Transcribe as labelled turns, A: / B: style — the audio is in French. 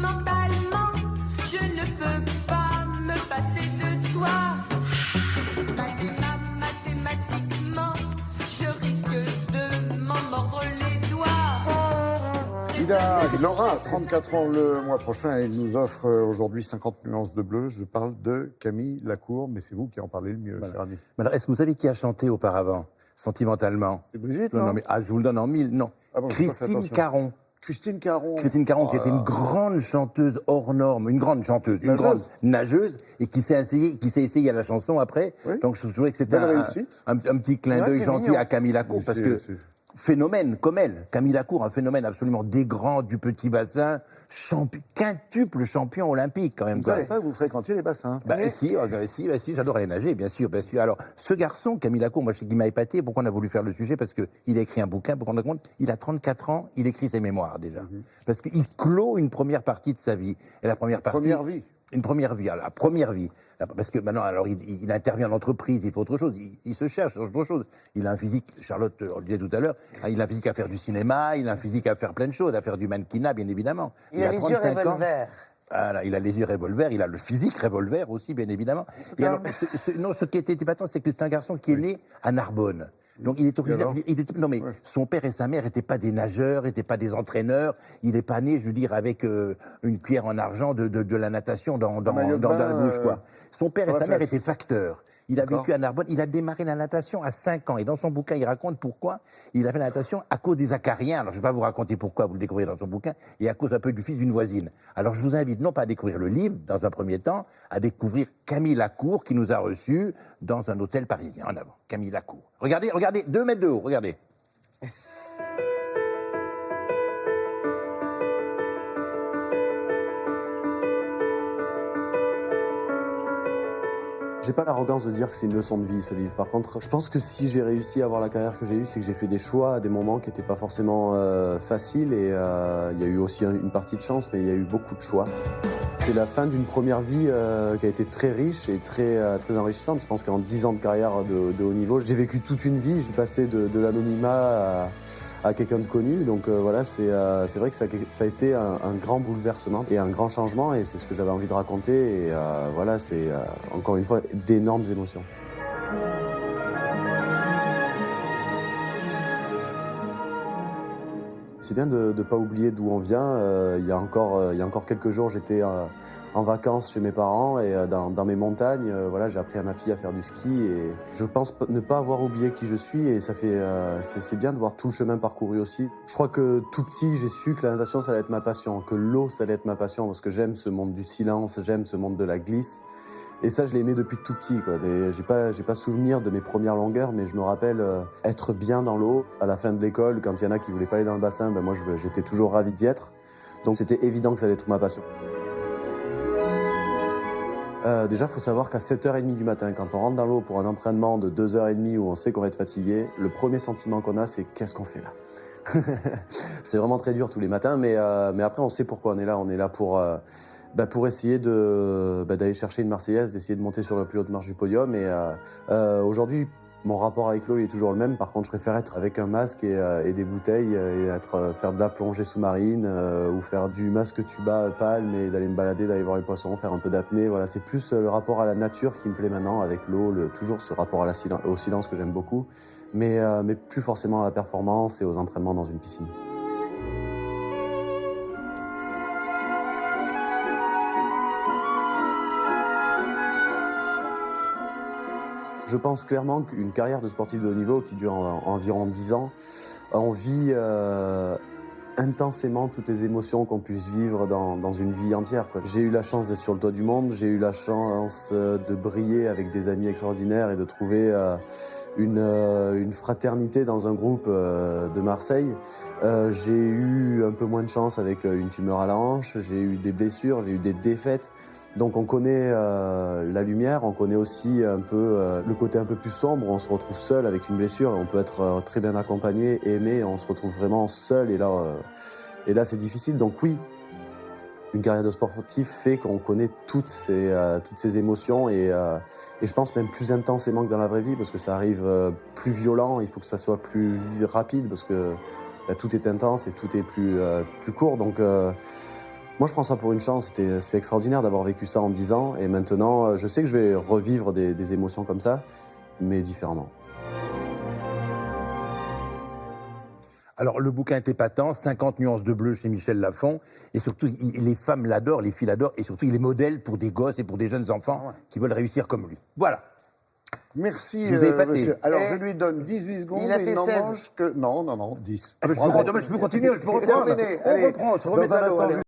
A: Sentimentalement, je ne peux pas me passer de toi. Mathématiquement, je risque de m'en mordre les doigts.
B: Il aura 34 ans le mois prochain et il nous offre aujourd'hui 50 nuances de bleu. Je parle de Camille Lacour, mais c'est vous qui en parlez le mieux, cher ami.
C: Alors, est-ce que vous savez qui a chanté auparavant, Sentimentalement?
B: C'est Brigitte, non,
C: mais je vous le donne en mille, non.
B: Ah bon,
C: Christine Caron.
B: Christine Caron.
C: Christine Caron, qui était une grande chanteuse hors norme, une grande chanteuse, une grande nageuse, et qui s'est essayée à la chanson après. Oui. Donc je trouvais que c'était un petit clin d'œil gentil à Camille Lacour, parce que phénomène comme elle, Camille Lacour, un phénomène absolument dégrant du petit bassin, quintuple champion olympique quand même.
B: Vous savez pas que vous fréquentiez les bassins?
C: Si, j'adore aller nager, bien sûr. Alors, ce garçon, Camille Lacour, moi, je sais qu'il m'a épaté. Pourquoi on a voulu faire le sujet? Parce qu'il a écrit un bouquin, pour qu'on ait compte, il a 34 ans, il écrit ses mémoires déjà. Parce qu'il clôt une première partie de sa vie. Et la première partie... Une première vie, alors, la première vie. Parce que maintenant, alors, il intervient dans l'entreprise, il fait autre chose, il se cherche autre chose. Il a un physique, Charlotte on le disait tout à l'heure, il a un physique à faire du cinéma, il a un physique à faire plein de choses, à faire du mannequinat, bien évidemment.
D: Il a les yeux revolver.
C: Voilà, il a les yeux revolver, il a le physique revolver aussi, bien évidemment. Et alors, ce qui était épatant, c'est que c'est un garçon qui est né à Narbonne. Donc il est originaire. Son père et sa mère n'étaient pas des nageurs, n'étaient pas des entraîneurs. Il n'est pas né, je veux dire, avec une cuillère en argent de la natation dans la bouche, quoi. Son père et sa mère étaient facteurs. Il a vécu à Narbonne, il a démarré la natation à 5 ans. Et dans son bouquin, il raconte pourquoi il a fait la natation à cause des acariens. Alors, je ne vais pas vous raconter pourquoi, vous le découvrirez dans son bouquin, et à cause un peu du fils d'une voisine. Alors, je vous invite non pas à découvrir le livre, dans un premier temps, à découvrir Camille Lacour, qui nous a reçus dans un hôtel parisien. En avant, Camille Lacour. Regardez, 2 mètres de haut, regardez.
E: J'ai pas l'arrogance de dire que c'est une leçon de vie, ce livre. Par contre, je pense que si j'ai réussi à avoir la carrière que j'ai eue, c'est que j'ai fait des choix à des moments qui n'étaient pas forcément faciles. Et il y a eu aussi une partie de chance, mais il y a eu beaucoup de choix. C'est la fin d'une première vie qui a été très riche et très enrichissante. Je pense qu'en 10 ans de carrière de haut niveau, j'ai vécu toute une vie. J'ai passé de l'anonymat à quelqu'un de connu. Donc voilà, c'est vrai que ça a été un grand bouleversement et un grand changement, et c'est ce que j'avais envie de raconter. Et voilà, c'est encore une fois d'énormes émotions. C'est bien de ne pas oublier d'où on vient. Il y a encore quelques jours, j'étais en vacances chez mes parents et dans mes montagnes. Voilà, j'ai appris à ma fille à faire du ski et je pense ne pas avoir oublié qui je suis, et ça fait c'est bien de voir tout le chemin parcouru aussi. Je crois que tout petit, j'ai su que la natation, ça allait être ma passion, que l'eau, ça allait être ma passion, parce que j'aime ce monde du silence, j'aime ce monde de la glisse. Et ça, je l'ai aimé depuis tout petit, quoi. J'ai pas souvenir de mes premières longueurs, mais je me rappelle être bien dans l'eau. À la fin de l'école, quand il y en a qui voulaient pas aller dans le bassin, ben moi, j'étais toujours ravi d'y être. Donc c'était évident que ça allait être ma passion. Déjà, il faut savoir qu'à 7h30 du matin, quand on rentre dans l'eau pour un entraînement de 2h30 où on sait qu'on va être fatigué, le premier sentiment qu'on a, c'est qu'est-ce qu'on fait là? C'est vraiment très dur tous les matins, mais après, on sait pourquoi on est là. On est là pour essayer d'aller chercher une Marseillaise, d'essayer de monter sur la plus haute marche du podium. Et aujourd'hui, mon rapport avec l'eau est toujours le même. Par contre, je préfère être avec un masque et des bouteilles et faire de la plongée sous-marine ou faire du masque tuba palme et d'aller me balader, d'aller voir les poissons, faire un peu d'apnée. Voilà, c'est plus le rapport à la nature qui me plaît maintenant avec l'eau, toujours ce rapport au silence que j'aime beaucoup, mais plus forcément à la performance et aux entraînements dans une piscine. Je pense clairement qu'une carrière de sportif de haut niveau qui dure environ 10 ans, on vit intensément toutes les émotions qu'on puisse vivre dans une vie entière, quoi. J'ai eu la chance d'être sur le toit du monde, j'ai eu la chance de briller avec des amis extraordinaires et de trouver une fraternité dans un groupe de Marseille. J'ai eu un peu moins de chance avec une tumeur à la hanche, j'ai eu des blessures, j'ai eu des défaites. Donc on connaît la lumière, on connaît aussi un peu le côté un peu plus sombre, on se retrouve seul avec une blessure, on peut être très bien accompagné, aimé, on se retrouve vraiment seul, et là c'est difficile. Donc oui, une carrière de sportif fait qu'on connaît toutes ces émotions, et je pense même plus intensément que dans la vraie vie, parce que ça arrive plus violent, il faut que ça soit plus rapide, parce que tout est intense et tout est plus court. Donc Moi, je prends ça pour une chance. C'est extraordinaire d'avoir vécu ça en 10 ans. Et maintenant, je sais que je vais revivre des émotions comme ça, mais différemment.
C: Alors, le bouquin est épatant, 50 nuances de bleu chez Michel Lafon. Et surtout, les femmes l'adorent, les filles l'adorent. Et surtout, il est modèle pour des gosses et pour des jeunes enfants qui veulent réussir comme lui. Voilà.
B: Merci,
C: Je vous ai épaté.
B: monsieur. Alors, je lui donne 18 secondes
D: Il a
B: et
D: fait
B: il n'en
D: 16.
B: mange que... Non, 10.
C: Je peux continuer, je peux reprendre.
B: Terminé.
C: On
B: Allez,
C: reprend, on se remet
B: dans un
C: à l'eau,
B: instant,
C: allez.